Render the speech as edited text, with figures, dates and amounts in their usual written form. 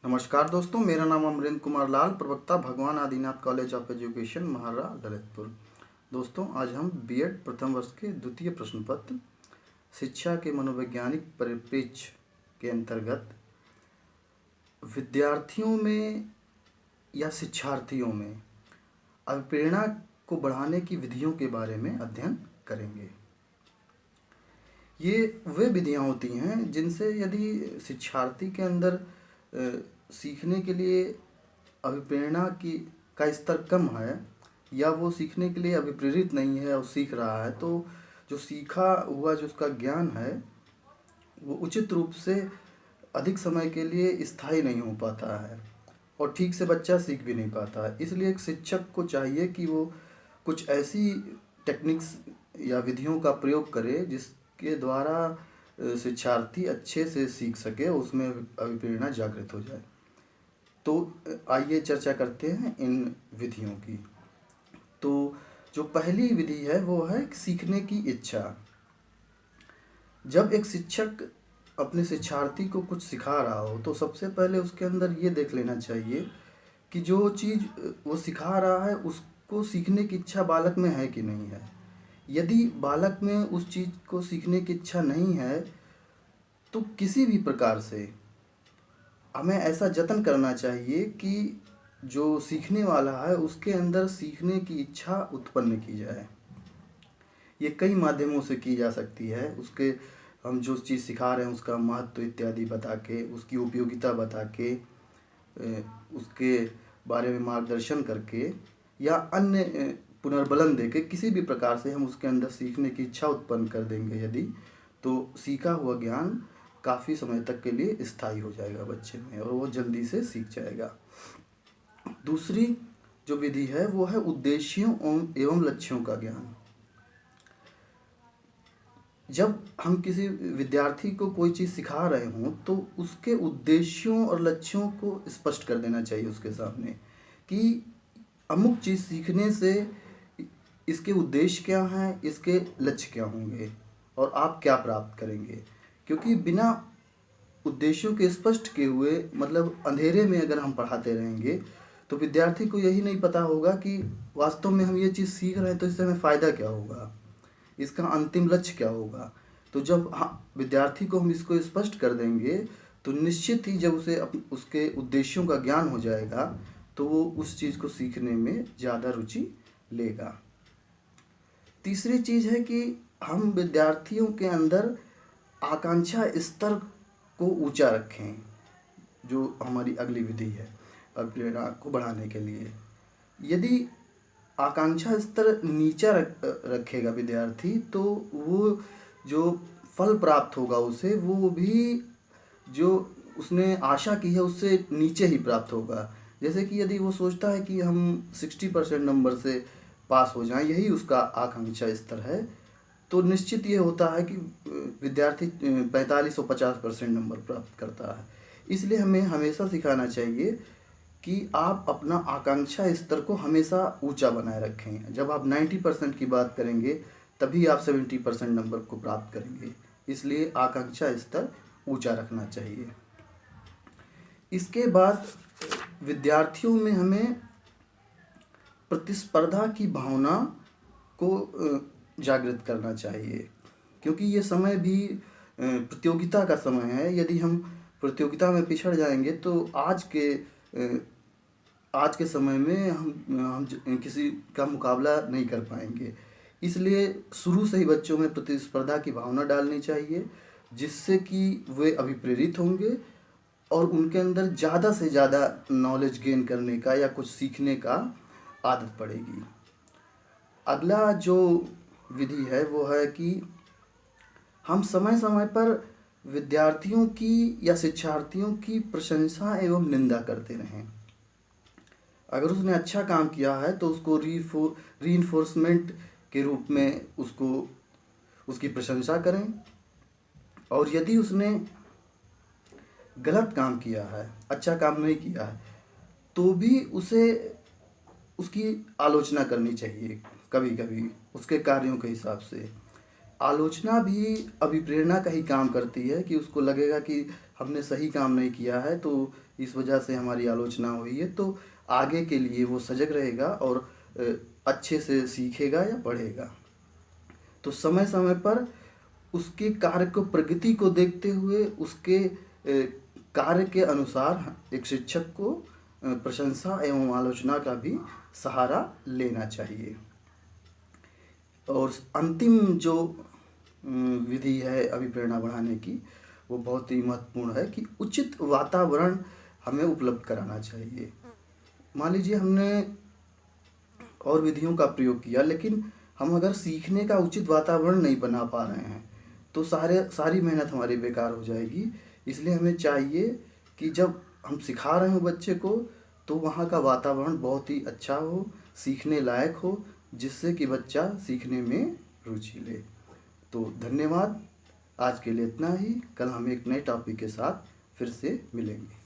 नमस्कार दोस्तों, मेरा नाम अमरेंद्र कुमार लाल, प्रवक्ता भगवान आदिनाथ कॉलेज ऑफ एजुकेशन महारा ललितपुर। दोस्तों, आज हम बीएड प्रथम वर्ष के द्वितीय प्रश्न पत्र शिक्षा के मनोवैज्ञानिक परिप्रेक्ष्य के अंतर्गत विद्यार्थियों में या शिक्षार्थियों में अभिप्रेरणा को बढ़ाने की विधियों के बारे में अध्ययन करेंगे। ये वे विधियाँ होती हैं जिनसे यदि शिक्षार्थी के अंदर सीखने के लिए अभिप्रेरणा का स्तर कम है या वो सीखने के लिए अभिप्रेरित नहीं है और सीख रहा है, तो जो सीखा हुआ जो उसका ज्ञान है वो उचित रूप से अधिक समय के लिए स्थायी नहीं हो पाता है और ठीक से बच्चा सीख भी नहीं पाता है। इसलिए एक शिक्षक को चाहिए कि वो कुछ ऐसी टेक्निक्स या विधियों का प्रयोग करे जिसके द्वारा शिक्षार्थी अच्छे से सीख सके, उसमें अभिप्रेरणा जागृत हो जाए। तो आइए चर्चा करते हैं इन विधियों की। तो जो पहली विधि है वो है सीखने की इच्छा। जब एक शिक्षक अपने शिक्षार्थी को कुछ सिखा रहा हो तो सबसे पहले उसके अंदर ये देख लेना चाहिए कि जो चीज़ वो सिखा रहा है उसको सीखने की इच्छा बालक में है कि नहीं है। यदि बालक में उस चीज़ को सीखने की इच्छा नहीं है तो किसी भी प्रकार से हमें ऐसा जतन करना चाहिए कि जो सीखने वाला है उसके अंदर सीखने की इच्छा उत्पन्न की जाए। ये कई माध्यमों से की जा सकती है। उसके हम जो चीज़ सिखा रहे हैं उसका महत्व इत्यादि बता के, उसकी उपयोगिता बता के, उसके बारे में मार्गदर्शन करके या अन्य पुनर्बलन दे के किसी भी प्रकार से हम उसके अंदर सीखने की इच्छा उत्पन्न कर देंगे यदि, तो सीखा हुआ ज्ञान काफ़ी समय तक के लिए स्थायी हो जाएगा बच्चे में और वो जल्दी से सीख जाएगा। दूसरी जो विधि है वो है उद्देश्यों एवं लक्ष्यों का ज्ञान। जब हम किसी विद्यार्थी को कोई चीज़ सिखा रहे हों तो उसके उद्देश्यों और लक्ष्यों को स्पष्ट कर देना चाहिए उसके सामने कि अमुक चीज़ सीखने से इसके उद्देश्य क्या हैं, इसके लक्ष्य क्या होंगे और आप क्या प्राप्त करेंगे। क्योंकि बिना उद्देश्यों के स्पष्ट किए हुए मतलब अंधेरे में अगर हम पढ़ाते रहेंगे तो विद्यार्थी को यही नहीं पता होगा कि वास्तव में हम ये चीज़ सीख रहे हैं तो इससे हमें फ़ायदा क्या होगा, इसका अंतिम लक्ष्य क्या होगा। तो जब विद्यार्थी को हम इसको स्पष्ट कर देंगे तो निश्चित ही जब उसे उसके उद्देश्यों का ज्ञान हो जाएगा तो वो उस चीज़ को सीखने में ज़्यादा रुचि लेगा। तीसरी चीज़ है कि हम विद्यार्थियों के अंदर आकांक्षा स्तर को ऊंचा रखें, जो हमारी अगली विधि है अभिप्रेरणा को बढ़ाने के लिए। यदि आकांक्षा स्तर नीचा रखेगा विद्यार्थी तो वो जो फल प्राप्त होगा उसे वो भी जो उसने आशा की है उससे नीचे ही प्राप्त होगा। जैसे कि यदि वो सोचता है कि हम 60% नंबर से पास हो जाएं, यही उसका आकांक्षा स्तर है, तो निश्चित ये होता है कि विद्यार्थी 45 और 50% नंबर प्राप्त करता है। इसलिए हमें हमेशा सिखाना चाहिए कि आप अपना आकांक्षा स्तर को हमेशा ऊंचा बनाए रखें। जब आप 90% की बात करेंगे तभी आप 70% नंबर को प्राप्त करेंगे। इसलिए आकांक्षा स्तर ऊंचा रखना चाहिए। इसके बाद विद्यार्थियों में हमें प्रतिस्पर्धा की भावना को जागृत करना चाहिए, क्योंकि ये समय भी प्रतियोगिता का समय है। यदि हम प्रतियोगिता में पिछड़ जाएंगे तो आज के समय में हम किसी का मुकाबला नहीं कर पाएंगे। इसलिए शुरू से ही बच्चों में प्रतिस्पर्धा की भावना डालनी चाहिए जिससे कि वे अभिप्रेरित होंगे और उनके अंदर ज़्यादा से ज़्यादा नॉलेज गेन करने का या कुछ सीखने का आदत पड़ेगी। अगला जो विधि है वो है कि हम समय समय पर विद्यार्थियों की या शिक्षार्थियों की प्रशंसा एवं निंदा करते रहें। अगर उसने अच्छा काम किया है तो उसको रीइंफोर्समेंट के रूप में उसकी प्रशंसा करें, और यदि उसने गलत काम किया है, अच्छा काम नहीं किया है, तो भी उसकी आलोचना करनी चाहिए। कभी कभी उसके कार्यों के हिसाब से आलोचना भी अभिप्रेरणा का ही काम करती है कि उसको लगेगा कि हमने सही काम नहीं किया है तो इस वजह से हमारी आलोचना हुई है, तो आगे के लिए वो सजग रहेगा और अच्छे से सीखेगा या पढ़ेगा। तो समय समय पर उसके कार्य को, प्रगति को देखते हुए उसके कार्य के अनुसार एक शिक्षक को प्रशंसा एवं आलोचना का भी सहारा लेना चाहिए। और अंतिम जो विधि है अभिप्रेरणा बढ़ाने की, वो बहुत ही महत्वपूर्ण है कि उचित वातावरण हमें उपलब्ध कराना चाहिए। मान लीजिए हमने और विधियों का प्रयोग किया, लेकिन हम अगर सीखने का उचित वातावरण नहीं बना पा रहे हैं तो सारी मेहनत हमारी बेकार हो जाएगी। इसलिए हमें चाहिए कि जब हम सिखा रहे हो बच्चे को, तो वहाँ का वातावरण बहुत ही अच्छा हो, सीखने लायक हो, जिससे कि बच्चा सीखने में रुचि ले। तो धन्यवाद, आज के लिए इतना ही। कल हम एक नए टॉपिक के साथ फिर से मिलेंगे।